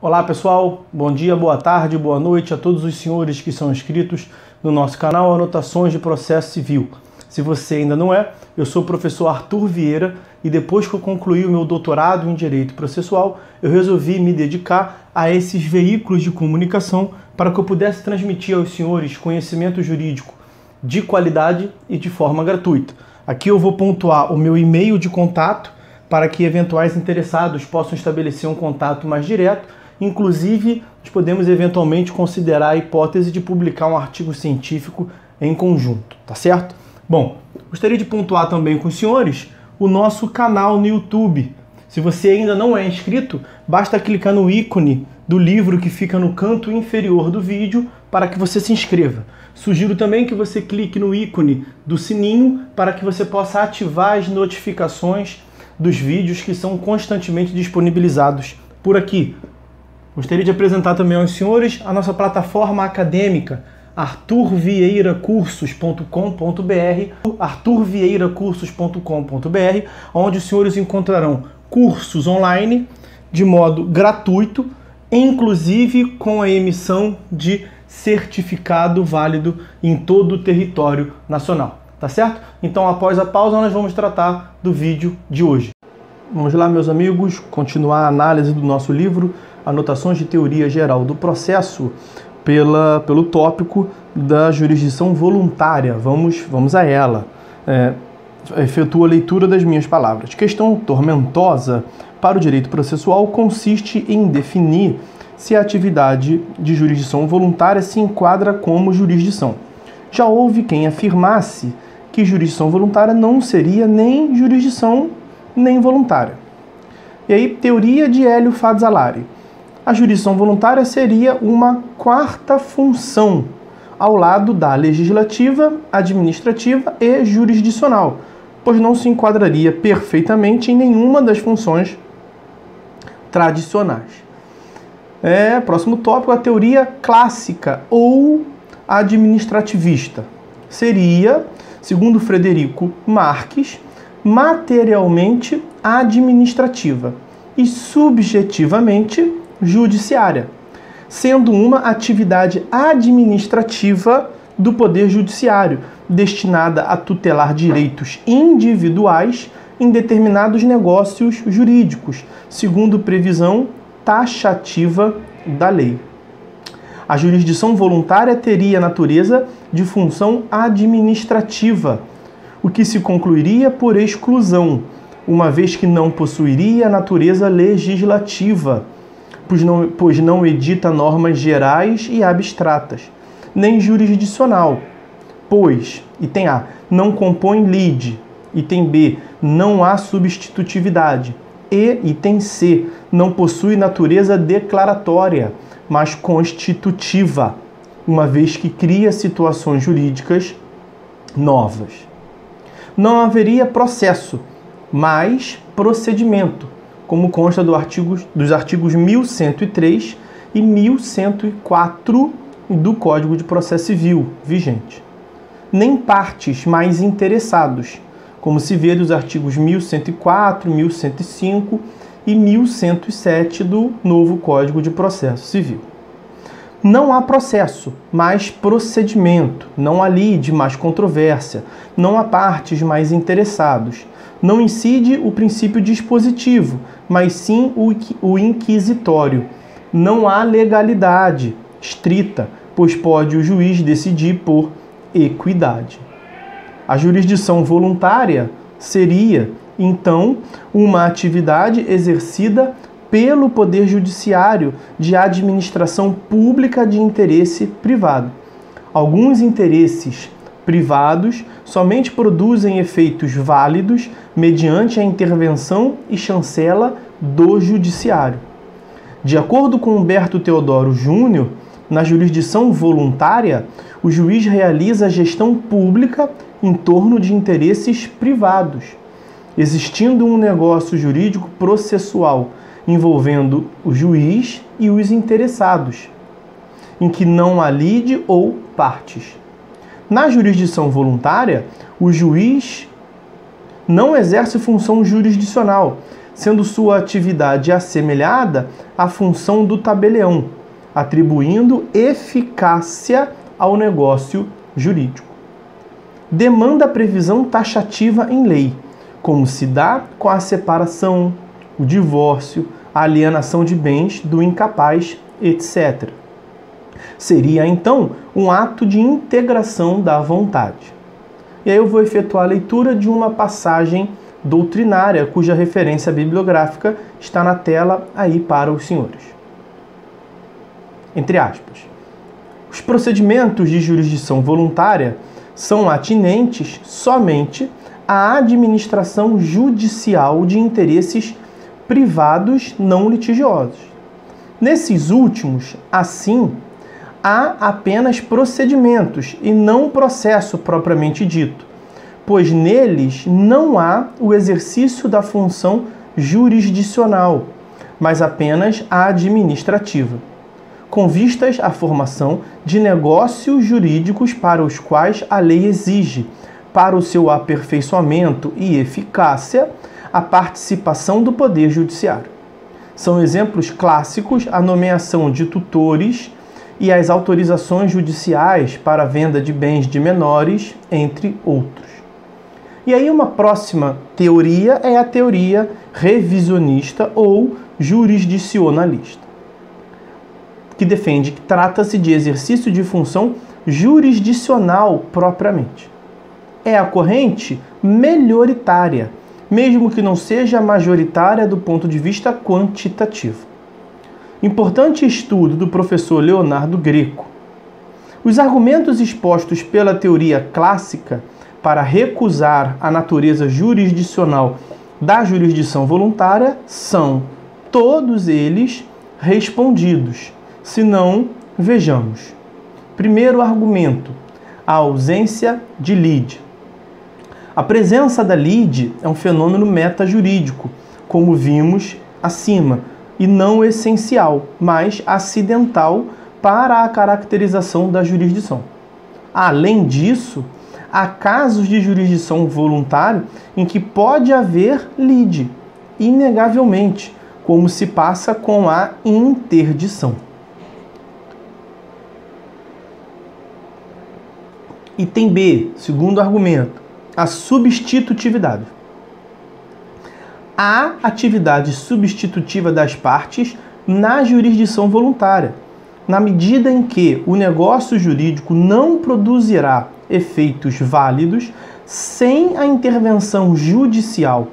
Olá pessoal, bom dia, boa tarde, boa noite a todos os senhores que são inscritos no nosso canal Anotações de Processo Civil. Se você ainda não é, eu sou o professor Arthur Vieira e depois que eu concluí o meu doutorado em Direito Processual, eu resolvi me dedicar a esses veículos de comunicação para que eu pudesse transmitir aos senhores conhecimento jurídico de qualidade e de forma gratuita. Aqui eu vou pontuar o meu e-mail de contato para que eventuais interessados possam estabelecer um contato mais direto. Inclusive, nós podemos eventualmente considerar a hipótese de publicar um artigo científico em conjunto, tá certo? Bom, gostaria de pontuar também com os senhores o nosso canal no YouTube. Se você ainda não é inscrito, basta clicar no ícone do livro que fica no canto inferior do vídeo para que você se inscreva. Sugiro também que você clique no ícone do sininho para que você possa ativar as notificações dos vídeos que são constantemente disponibilizados por aqui. Gostaria de apresentar também aos senhores a nossa plataforma acadêmica, arturvieiracursos.com.br, arturvieiracursos.com.br, onde os senhores encontrarão cursos online de modo gratuito, inclusive com a emissão de certificado válido em todo o território nacional, tá certo? Então, após a pausa, nós vamos tratar do vídeo de hoje. Vamos lá, meus amigos, continuar a análise do nosso livro Anotações de Teoria Geral do Processo pelo tópico da jurisdição voluntária. Vamos a ela. Efetuo a leitura das minhas palavras. Questão tormentosa para o direito processual consiste em definir se a atividade de jurisdição voluntária se enquadra como jurisdição. Já houve quem afirmasse que jurisdição voluntária não seria nem jurisdição nem voluntária. E aí, teoria de Hélio Fazzolari. A jurisdição voluntária seria uma quarta função, ao lado da legislativa, administrativa e jurisdicional, pois não se enquadraria perfeitamente em nenhuma das funções tradicionais. Próximo tópico, a teoria clássica ou administrativista. Seria, segundo Frederico Marques, materialmente administrativa e subjetivamente judiciária, sendo uma atividade administrativa do Poder Judiciário, destinada a tutelar direitos individuais em determinados negócios jurídicos, segundo previsão taxativa da lei. A jurisdição voluntária teria natureza de função administrativa, o que se concluiria por exclusão, uma vez que não possuiria natureza legislativa, pois não edita normas gerais e abstratas, nem jurisdicional, pois, item A, não compõe lide, item B, não há substitutividade, e item C, não possui natureza declaratória, mas constitutiva, uma vez que cria situações jurídicas novas. Não haveria processo, mas procedimento, como consta dos artigos 1103 e 1104 do Código de Processo Civil vigente. Nem partes mais interessados, como se vê dos artigos 1104, 1105 e 1107 do novo Código de Processo Civil. Não há processo, mas procedimento. Não há lide, mais controvérsia. Não há partes mais interessados. Não incide o princípio dispositivo, mas sim o inquisitório. Não há legalidade estrita, pois pode o juiz decidir por equidade. A jurisdição voluntária seria, então, uma atividade exercida pelo Poder Judiciário de administração pública de interesse privado. Alguns interesses privados somente produzem efeitos válidos mediante a intervenção e chancela do Judiciário. De acordo com Humberto Teodoro Júnior, na jurisdição voluntária, o juiz realiza a gestão pública em torno de interesses privados, existindo um negócio jurídico processual envolvendo o juiz e os interessados, em que não há lide ou partes. Na jurisdição voluntária, o juiz não exerce função jurisdicional, sendo sua atividade assemelhada à função do tabelião, atribuindo eficácia ao negócio jurídico. Demanda previsão taxativa em lei, como se dá com a separação, o divórcio, a alienação de bens do incapaz, etc. Seria, então, um ato de integração da vontade. E aí eu vou efetuar a leitura de uma passagem doutrinária, cuja referência bibliográfica está na tela aí para os senhores. Entre aspas. Os procedimentos de jurisdição voluntária são atinentes somente à administração judicial de interesses privados não litigiosos. Nesses últimos, assim, há apenas procedimentos e não processo propriamente dito, pois neles não há o exercício da função jurisdicional, mas apenas a administrativa, com vistas à formação de negócios jurídicos para os quais a lei exige, para o seu aperfeiçoamento e eficácia, a participação do Poder Judiciário. São exemplos clássicos a nomeação de tutores e as autorizações judiciais para a venda de bens de menores, entre outros. E aí uma próxima teoria é a teoria revisionista ou jurisdicionalista, que defende que trata-se de exercício de função jurisdicional propriamente. É a corrente melhoritária, mesmo que não seja majoritária do ponto de vista quantitativo. Importante estudo do professor Leonardo Greco. Os argumentos expostos pela teoria clássica para recusar a natureza jurisdicional da jurisdição voluntária são, todos eles, respondidos. Se não, vejamos. Primeiro argumento, a ausência de lide. A presença da lide é um fenômeno metajurídico, como vimos acima, e não essencial, mas acidental para a caracterização da jurisdição. Além disso, há casos de jurisdição voluntária em que pode haver lide, inegavelmente, como se passa com a interdição. Item B, segundo argumento, a substitutividade. Há atividade substitutiva das partes na jurisdição voluntária, na medida em que o negócio jurídico não produzirá efeitos válidos sem a intervenção judicial,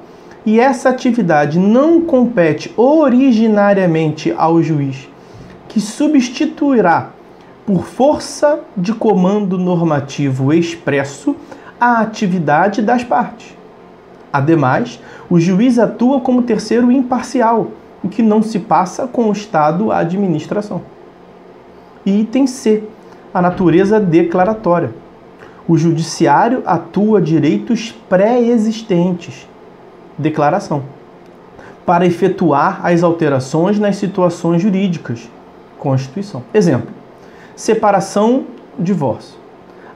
e essa atividade não compete originariamente ao juiz, que substituirá, por força de comando normativo expresso, a atividade das partes. Ademais, o juiz atua como terceiro imparcial, o que não se passa com o Estado à administração. E item C, a natureza declaratória. O judiciário atua direitos pré-existentes, declaração, para efetuar as alterações nas situações jurídicas, Constituição. Exemplo, separação, divórcio.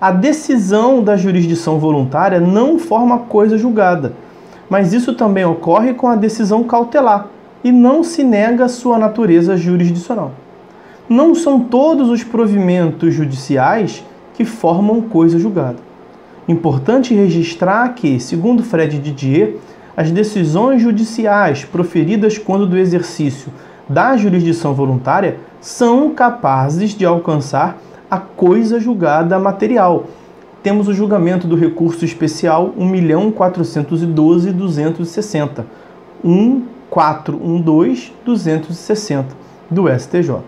A decisão da jurisdição voluntária não forma coisa julgada, mas isso também ocorre com a decisão cautelar e não se nega sua natureza jurisdicional. Não são todos os provimentos judiciais que formam coisa julgada. Importante registrar que, segundo Fred Didier, as decisões judiciais proferidas quando do exercício da jurisdição voluntária são capazes de alcançar a coisa julgada material. Temos o julgamento do recurso especial 1.412.260, 1.412.260 do STJ.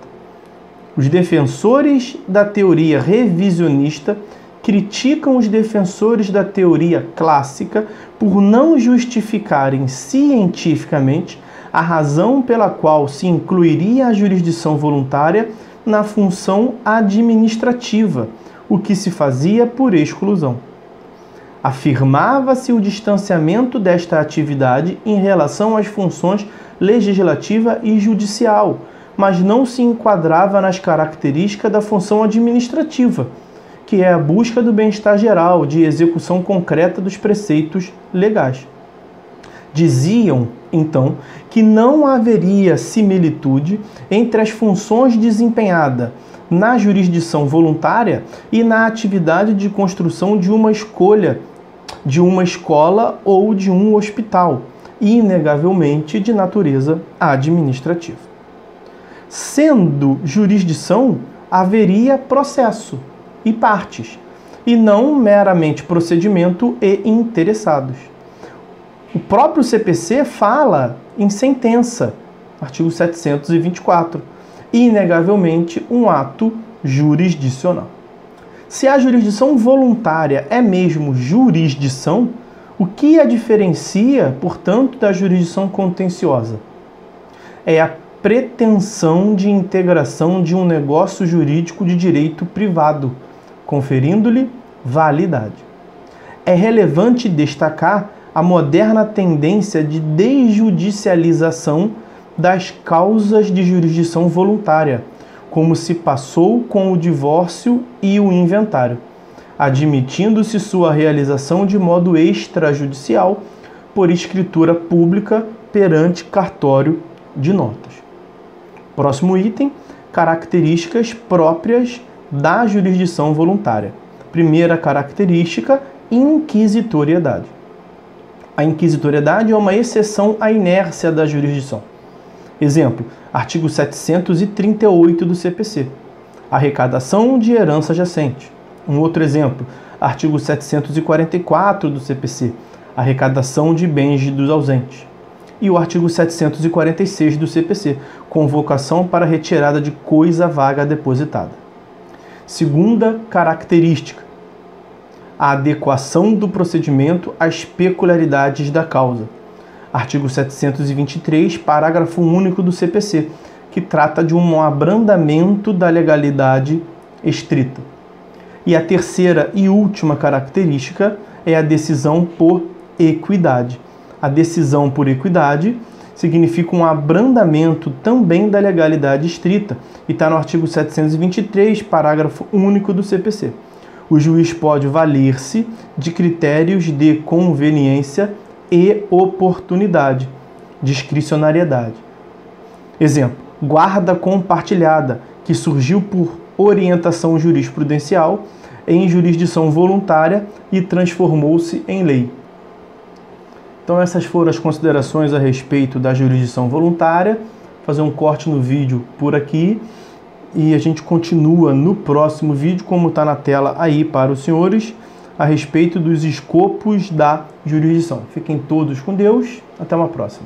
Os defensores da teoria revisionista criticam os defensores da teoria clássica por não justificarem cientificamente a razão pela qual se incluiria a jurisdição voluntária na função administrativa, o que se fazia por exclusão. Afirmava-se o distanciamento desta atividade em relação às funções legislativa e judicial, mas não se enquadrava nas características da função administrativa, que é a busca do bem-estar geral, de execução concreta dos preceitos legais. Diziam, então, que não haveria similitude entre as funções desempenhadas na jurisdição voluntária e na atividade de construção de uma escola ou de um hospital, inegavelmente de natureza administrativa. Sendo jurisdição, haveria processo e partes, e não meramente procedimento e interessados. O próprio CPC fala em sentença, artigo 724, inegavelmente um ato jurisdicional. Se a jurisdição voluntária é mesmo jurisdição, o que a diferencia, portanto, da jurisdição contenciosa? É a pretensão de integração de um negócio jurídico de direito privado, conferindo-lhe validade. É relevante destacar a moderna tendência de desjudicialização das causas de jurisdição voluntária, como se passou com o divórcio e o inventário, admitindo-se sua realização de modo extrajudicial por escritura pública perante cartório de notas. Próximo item, características próprias da jurisdição voluntária. Primeira característica, inquisitoriedade. A inquisitoriedade é uma exceção à inércia da jurisdição. Exemplo, artigo 738 do CPC, arrecadação de herança jacente. Um outro exemplo, artigo 744 do CPC, arrecadação de bens dos ausentes. E o artigo 746 do CPC, convocação para retirada de coisa vaga depositada. Segunda característica, a adequação do procedimento às peculiaridades da causa. Artigo 723, parágrafo único do CPC, que trata de um abrandamento da legalidade estrita. E a terceira e última característica é a decisão por equidade. A decisão por equidade significa um abrandamento também da legalidade estrita e está no artigo 723, parágrafo único do CPC. O juiz pode valer-se de critérios de conveniência e oportunidade, discricionariedade. Exemplo, guarda compartilhada, que surgiu por orientação jurisprudencial em jurisdição voluntária e transformou-se em lei. Então essas foram as considerações a respeito da jurisdição voluntária. Vou fazer um corte no vídeo por aqui e a gente continua no próximo vídeo, como está na tela aí para os senhores, a respeito dos escopos da jurisdição. Fiquem todos com Deus. Até uma próxima.